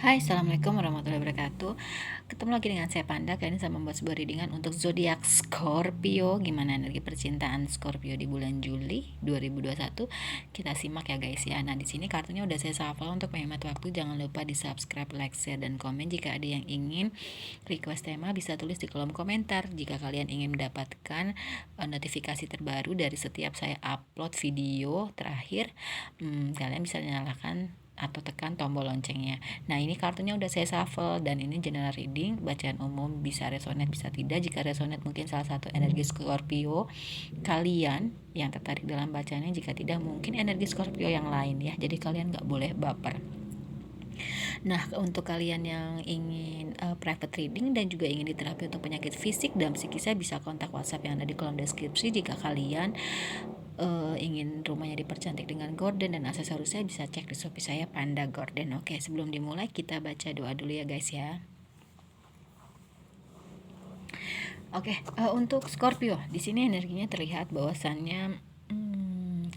Hai, assalamualaikum warahmatullahi wabarakatuh. Ketemu lagi dengan saya Panda. Kali ini saya membuat sebuah readingan untuk zodiak Scorpio. Gimana energi percintaan Scorpio di bulan Juli 2021? Kita simak ya guys ya. Nah di sini kartunya udah saya shuffle. Untuk menghemat waktu jangan lupa di subscribe, like, share, dan komen. Jika ada yang ingin request tema bisa tulis di kolom komentar. Jika kalian ingin mendapatkan notifikasi terbaru dari setiap saya upload video terakhir, kalian bisa nyalakan atau tekan tombol loncengnya. Nah ini kartunya udah saya shuffle dan ini general reading, bacaan umum, bisa resonate bisa tidak. Jika resonate mungkin salah satu energi Scorpio kalian yang tertarik dalam bacaannya, jika tidak mungkin energi Scorpio yang lain ya. Jadi kalian nggak boleh baper. Nah untuk kalian yang ingin private reading dan juga ingin diterapi untuk penyakit fisik dan psikisnya, bisa kontak WhatsApp yang ada di kolom deskripsi. Jika kalian ingin rumahnya dipercantik dengan gorden dan aksesorisnya, bisa cek di Shopee saya Panda Gorden. Oke, sebelum dimulai kita baca doa dulu ya guys ya. Oke, untuk Scorpio di sini energinya terlihat bahwasannya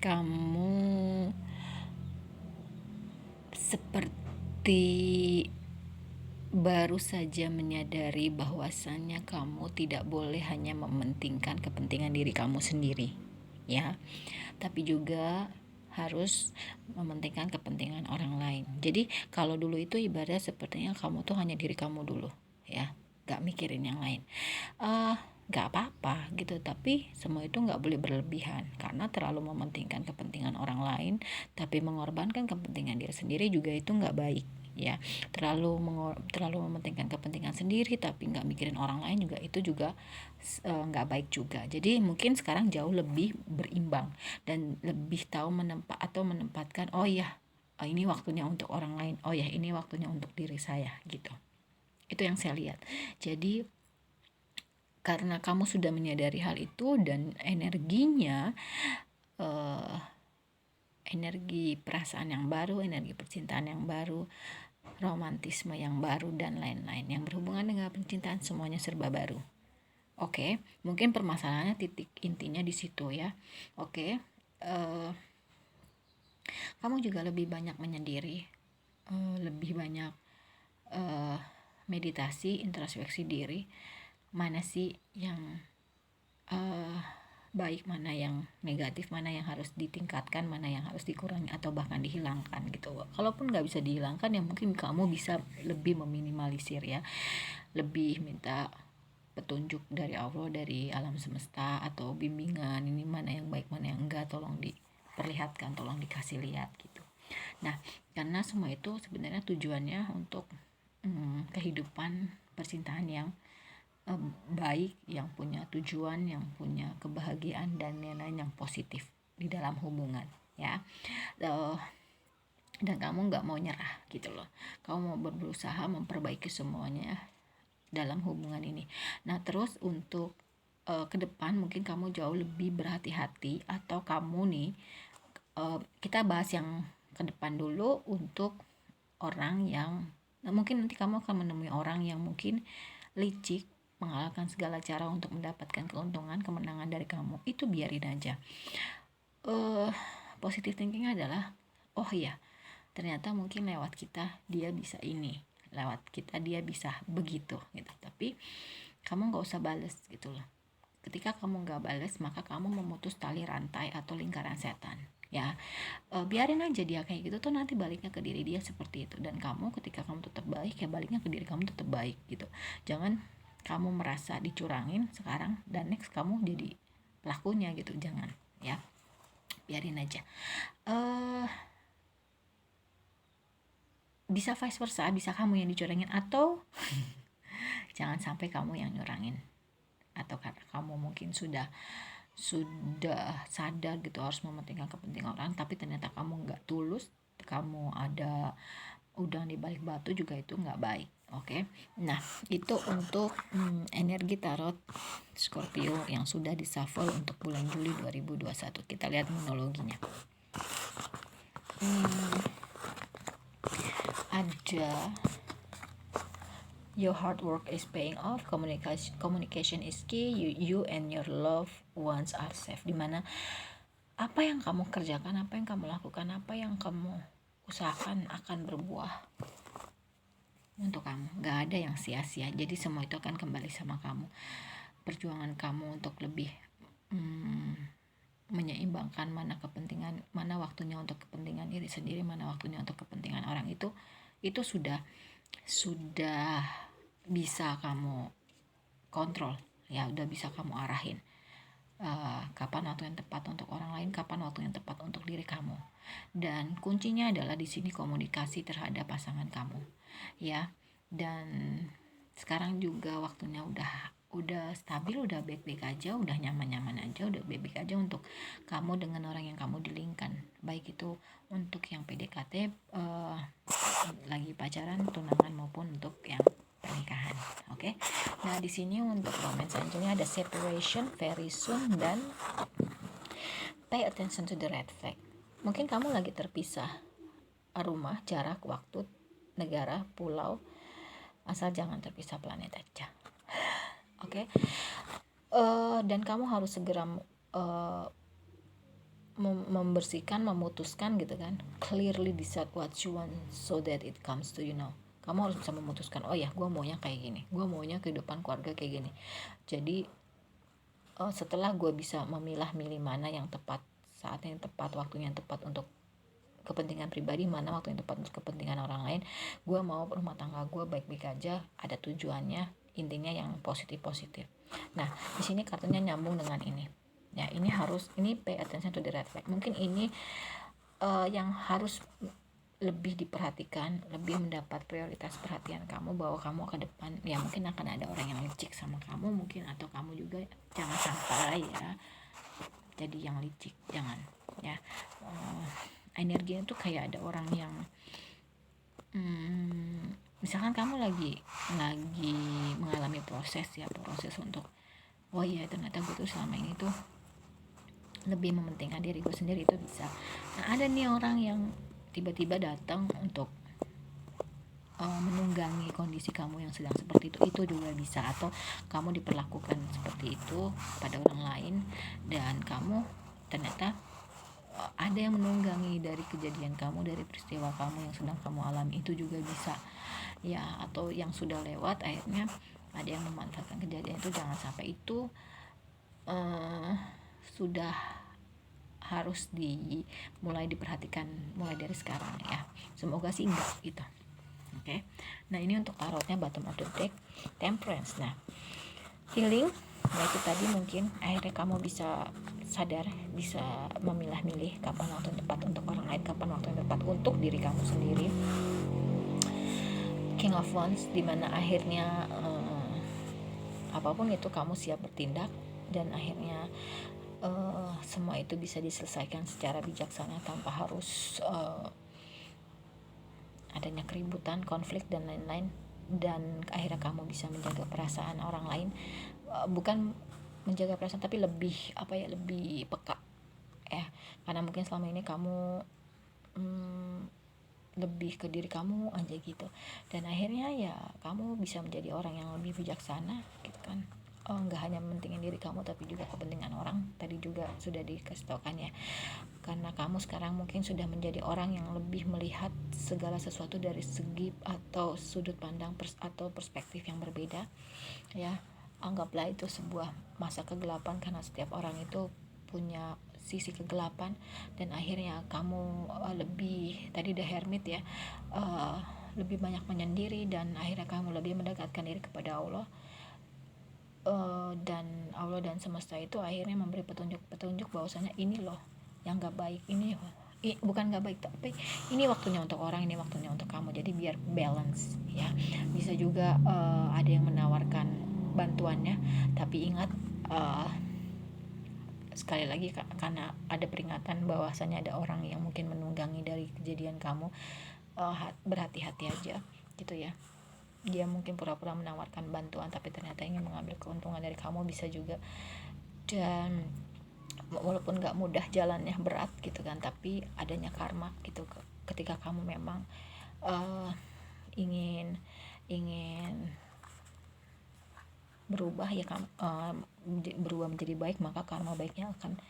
kamu seperti baru saja menyadari bahwasannya kamu tidak boleh hanya mementingkan kepentingan diri kamu sendiri ya, tapi juga harus mementingkan kepentingan orang lain. Jadi kalau dulu itu ibarat sepertinya kamu tuh hanya diri kamu dulu ya, gak mikirin yang lain. Gak apa-apa gitu, tapi semua itu gak boleh berlebihan, karena terlalu mementingkan kepentingan orang lain tapi mengorbankan kepentingan diri sendiri juga itu gak baik ya. Terlalu mementingkan kepentingan sendiri tapi nggak mikirin orang lain juga itu juga nggak baik juga. Jadi mungkin sekarang jauh lebih berimbang dan lebih tahu menempatkan, oh ya ini waktunya untuk orang lain, oh ya ini waktunya untuk diri saya gitu. Itu yang saya lihat. Jadi karena kamu sudah menyadari hal itu dan energinya energi perasaan yang baru, energi percintaan yang baru, romantisme yang baru, dan lain-lain yang berhubungan dengan percintaan, semuanya serba baru. Oke, mungkin permasalahannya titik intinya di situ ya. Oke, kamu juga lebih banyak menyendiri, lebih banyak meditasi, introspeksi diri. Mana sih yang baik, mana yang negatif, mana yang harus ditingkatkan, mana yang harus dikurangi atau bahkan dihilangkan gitu. Kalaupun nggak bisa dihilangkan ya mungkin kamu bisa lebih meminimalisir ya, lebih minta petunjuk dari Allah, dari alam semesta, atau bimbingan ini mana yang baik mana yang enggak, tolong diperlihatkan, tolong dikasih lihat gitu. Nah karena semua itu sebenarnya tujuannya untuk kehidupan percintaan yang baik, yang punya tujuan, yang punya kebahagiaan dan lain-lain yang positif di dalam hubungan ya. Dan kamu nggak mau nyerah gitu loh, kamu mau berusaha memperbaiki semuanya dalam hubungan ini. Nah terus untuk ke depan mungkin kamu jauh lebih berhati-hati, atau kamu nih kita bahas yang ke depan dulu. Untuk orang yang mungkin nanti kamu akan menemui orang yang mungkin licik, menghalalkan segala cara untuk mendapatkan keuntungan, kemenangan dari kamu, itu biarin aja. Positive thinking adalah, oh ya ternyata mungkin lewat kita dia bisa ini, lewat kita dia bisa begitu gitu, tapi kamu nggak usah bales gitu loh. Ketika kamu nggak bales maka kamu memutus tali rantai atau lingkaran setan ya. Biarin aja dia kayak gitu, tuh nanti baliknya ke diri dia seperti itu, dan kamu ketika kamu tetap baik ya baliknya ke diri kamu tetap baik gitu. Jangan kamu merasa dicurangin sekarang dan next kamu jadi pelakunya gitu, jangan ya, biarin aja. Bisa vice versa, bisa kamu yang dicurangin atau jangan sampai kamu yang nyurangin, atau karena kamu mungkin sudah sadar gitu harus mementingkan kepentingan orang, tapi ternyata kamu nggak tulus, kamu ada udang di balik batu juga, itu nggak baik. Oke, nah itu untuk energi tarot Scorpio yang sudah dishuffle untuk bulan Juli 2021. Kita lihat monologinya. Ada your hard work is paying off, communication is key, you and your loved ones are safe. Dimana apa yang kamu kerjakan, apa yang kamu lakukan, apa yang kamu usahakan akan berbuah untuk kamu, nggak ada yang sia-sia. Jadi semua itu akan kembali sama kamu. Perjuangan kamu untuk lebih menyeimbangkan mana kepentingan, mana waktunya untuk kepentingan diri sendiri, mana waktunya untuk kepentingan orang, itu sudah bisa kamu kontrol ya, udah bisa kamu arahin. Kapan waktu yang tepat untuk orang lain, kapan waktu yang tepat untuk diri kamu. Dan kuncinya adalah di sini komunikasi terhadap pasangan kamu, ya. Dan sekarang juga waktunya udah stabil, udah baik-baik aja, udah nyaman-nyaman aja, udah baik-baik aja untuk kamu dengan orang yang kamu dilingkan, baik itu untuk yang PDKT, lagi pacaran, tunangan, maupun untuk yang pernikahan. Oke. Nah, di sini untuk romance angelnya ada separation very soon dan pay attention to the red flag. Mungkin kamu lagi terpisah rumah, jarak, waktu, negara, pulau, asal jangan terpisah planet aja. Oke. Dan kamu harus segera membersihkan, memutuskan gitu kan, clearly decide what you want so that it comes to you now. Kamu harus bisa memutuskan, oh ya, gue maunya kayak gini, gue maunya kehidupan keluarga kayak gini. Jadi setelah gue bisa memilah-milih mana yang tepat, saat yang tepat, waktunya yang tepat untuk kepentingan pribadi, mana waktu yang tepat untuk kepentingan orang lain, gue mau rumah tangga gue baik-baik aja, ada tujuannya, intinya yang positif. Nah, di sini kartunya nyambung dengan ini. Ya, ini pay attention to the red flag. Mungkin ini yang harus lebih diperhatikan, lebih mendapat prioritas perhatian kamu, bahwa kamu ke depan ya mungkin akan ada orang yang licik sama kamu mungkin, atau kamu juga jangan sampai ya jadi yang licik, jangan ya. Energinya tuh kayak ada orang yang misalkan kamu lagi mengalami proses untuk, oh iya ternyata gue tuh selama ini tuh lebih mementingkan diri gue sendiri, itu bisa. Nah, ada nih orang yang tiba-tiba datang untuk menunggangi kondisi kamu yang sedang seperti itu juga bisa. Atau kamu diperlakukan seperti itu pada orang lain dan kamu ternyata ada yang menunggangi dari kejadian kamu, dari peristiwa kamu yang sedang kamu alami, itu juga bisa ya. Atau yang sudah lewat, akhirnya ada yang memanfaatkan kejadian itu. Jangan sampai itu sudah harus mulai diperhatikan mulai dari sekarang ya. Semoga sih enggak gitu. Oke. Nah, ini untuk tarotnya bottom of the deck, Temperance. Nah, healing, nah itu tadi mungkin akhirnya kamu bisa sadar, bisa memilah-milih kapan waktu yang tepat untuk orang lain, kapan waktu yang tepat untuk diri kamu sendiri. King of Wands, dimana akhirnya apapun itu kamu siap bertindak, dan akhirnya semua itu bisa diselesaikan secara bijaksana tanpa harus adanya keributan, konflik dan lain-lain. Dan akhirnya kamu bisa menjaga perasaan orang lain, bukan menjaga perasaan tapi lebih lebih peka ya, karena mungkin selama ini kamu lebih ke diri kamu aja gitu. Dan akhirnya ya kamu bisa menjadi orang yang lebih bijaksana gitu kan. Nggak hanya mementingin diri kamu tapi juga kepentingan orang, tadi juga sudah dikasih tahu kan ya. Karena kamu sekarang mungkin sudah menjadi orang yang lebih melihat segala sesuatu dari segi atau sudut pandang atau perspektif yang berbeda ya. Anggaplah itu sebuah masa kegelapan, karena setiap orang itu punya sisi kegelapan. Dan akhirnya kamu lebih, tadi The Hermit ya, lebih banyak menyendiri, dan akhirnya kamu lebih mendekatkan diri kepada Allah. Dan Allah dan semesta itu akhirnya memberi petunjuk bahwasanya ini loh yang gak baik, ini bukan gak baik tapi ini waktunya untuk orang, ini waktunya untuk kamu. Jadi biar balance ya. Bisa juga ada yang menawarkan bantuannya, tapi ingat sekali lagi karena ada peringatan bahwasanya ada orang yang mungkin menunggangi dari kejadian kamu, berhati-hati aja gitu ya. Dia mungkin pura-pura menawarkan bantuan tapi ternyata ingin mengambil keuntungan dari kamu, bisa juga. Dan walaupun gak mudah jalannya, berat gitu kan, tapi adanya karma gitu ketika kamu memang ingin berubah ya kan, berubah menjadi baik, maka karma baiknya akan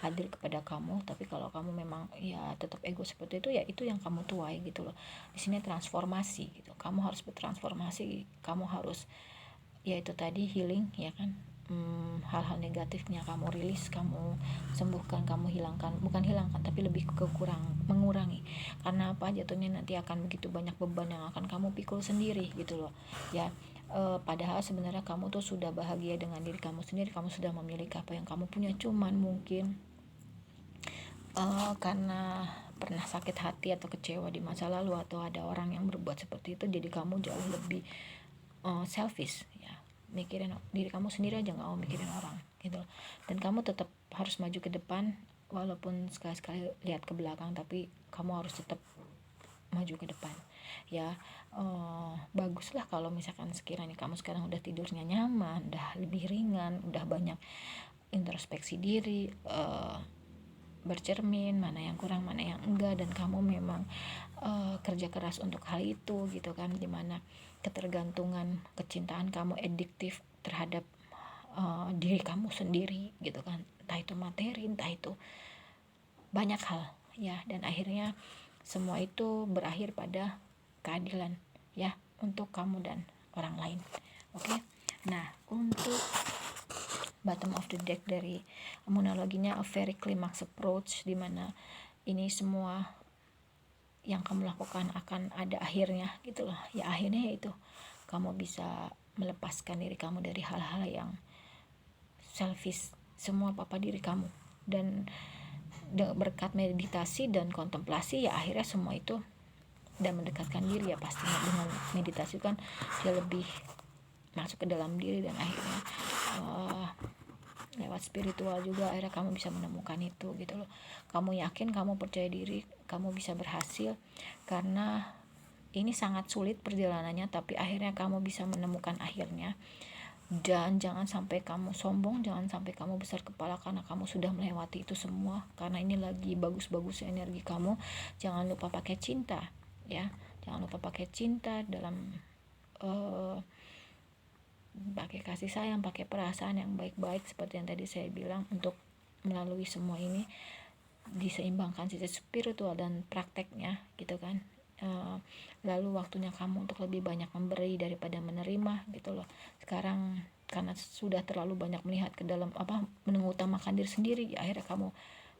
hadir kepada kamu. Tapi kalau kamu memang ya tetap ego seperti itu, ya itu yang kamu tuai gitu loh. Di sini transformasi gitu, kamu harus bertransformasi, kamu harus ya itu tadi healing ya kan. Hal-hal negatifnya kamu rilis, kamu sembuhkan, kamu hilangkan, bukan hilangkan tapi lebih ke mengurangi. Karena apa, jatuhnya nanti akan begitu banyak beban yang akan kamu pikul sendiri gitu loh ya. Padahal sebenarnya kamu tuh sudah bahagia dengan diri kamu sendiri, kamu sudah memiliki apa yang kamu punya. Cuman mungkin karena pernah sakit hati atau kecewa di masa lalu, atau ada orang yang berbuat seperti itu, jadi kamu jauh lebih selfish ya, mikirin diri kamu sendiri aja, nggak mau mikirin orang gitu. Dan kamu tetap harus maju ke depan, walaupun sekali-sekali lihat ke belakang, tapi kamu harus tetap maju ke depan ya. Baguslah kalau misalkan sekiranya kamu sekarang udah tidurnya nyaman, udah lebih ringan, udah banyak introspeksi diri, bercermin mana yang kurang, mana yang enggak, dan kamu memang kerja keras untuk hal itu gitu kan, dimana ketergantungan, kecintaan kamu adiktif terhadap diri kamu sendiri gitu kan, entah itu materi, entah itu banyak hal ya. Dan akhirnya semua itu berakhir pada keadilan ya, untuk kamu dan orang lain. Oke. Nah, untuk bottom of the deck dari monologinya, a very climax approach, dimana ini semua yang kamu lakukan akan ada akhirnya gitu loh ya. Akhirnya yaitu kamu bisa melepaskan diri kamu dari hal-hal yang selfish, semua papa diri kamu. Dan berkat meditasi dan kontemplasi ya akhirnya semua itu, dan mendekatkan diri ya pastinya dengan meditasi kan dia lebih masuk ke dalam diri, dan akhirnya lewat spiritual juga akhirnya kamu bisa menemukan itu gitu loh. Kamu yakin, kamu percaya diri, kamu bisa berhasil, karena ini sangat sulit perjalanannya, tapi akhirnya kamu bisa menemukan akhirnya. Dan jangan sampai kamu sombong, jangan sampai kamu besar kepala karena kamu sudah melewati itu semua, karena ini lagi bagus-bagus energi kamu. Jangan lupa pakai cinta ya, jangan lupa pakai cinta dalam pakai kasih sayang, pakai perasaan yang baik-baik seperti yang tadi saya bilang, untuk melalui semua ini diseimbangkan sisi spiritual dan prakteknya gitu kan. Lalu waktunya kamu untuk lebih banyak memberi daripada menerima gitu loh. Sekarang karena sudah terlalu banyak melihat ke dalam mengutamakan diri sendiri, akhirnya kamu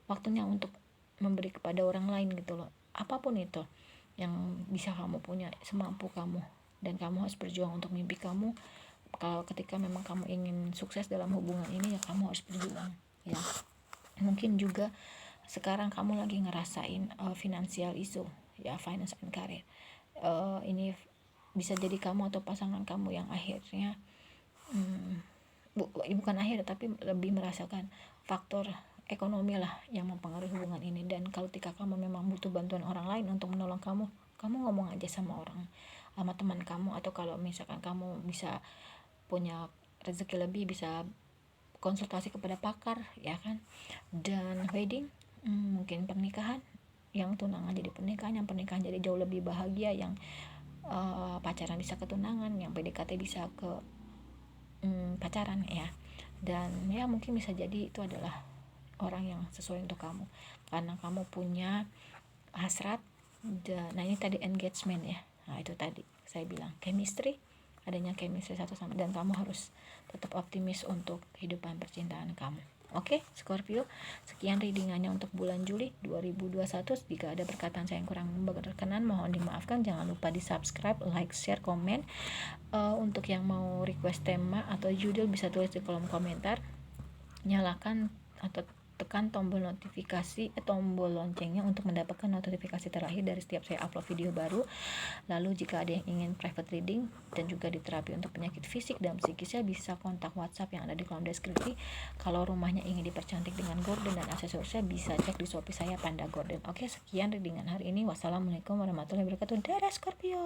waktunya untuk memberi kepada orang lain gitu loh. Apapun itu yang bisa kamu punya, semampu kamu, dan kamu harus berjuang untuk mimpi kamu. Kalau ketika memang kamu ingin sukses dalam hubungan ini ya kamu harus berjuang ya. Mungkin juga sekarang kamu lagi ngerasain financial issue ya, finance and career. Ini bisa jadi kamu atau pasangan kamu yang akhirnya bukan akhir tapi lebih merasakan faktor ekonomi lah yang mempengaruhi hubungan ini. Dan kalau ketika kamu memang butuh bantuan orang lain untuk menolong kamu, kamu ngomong aja sama teman kamu, atau kalau misalkan kamu bisa punya rezeki lebih, bisa konsultasi kepada pakar ya kan. Dan wedding, mungkin pernikahan, yang tunangan jadi pernikahan, yang pernikahan jadi jauh lebih bahagia, yang pacaran bisa ke tunangan, yang PDKT bisa ke pacaran ya. Dan ya mungkin bisa jadi itu adalah orang yang sesuai untuk kamu, karena kamu punya hasrat. Nah ini tadi engagement ya, nah itu tadi saya bilang chemistry, adanya chemistry satu sama, dan kamu harus tetap optimis untuk kehidupan percintaan kamu. Oke, Scorpio, sekian readingannya untuk bulan Juli 2021. Jika ada perkataan saya yang kurang berkenan, mohon dimaafkan. Jangan lupa di subscribe, like, share, komen. Untuk yang mau request tema atau judul bisa tulis di kolom komentar. Nyalakan atau tekan tombol notifikasi, tombol loncengnya untuk mendapatkan notifikasi terakhir dari setiap saya upload video baru. Lalu jika ada yang ingin private reading dan juga diterapi untuk penyakit fisik dan psikisnya, bisa kontak WhatsApp yang ada di kolom deskripsi. Kalau rumahnya ingin dipercantik dengan gorden dan aksesorisnya, bisa cek di Shopee saya Panda Gorden. Oke, sekian readingan hari ini. Wassalamualaikum warahmatullahi wabarakatuh. Dadah Scorpio.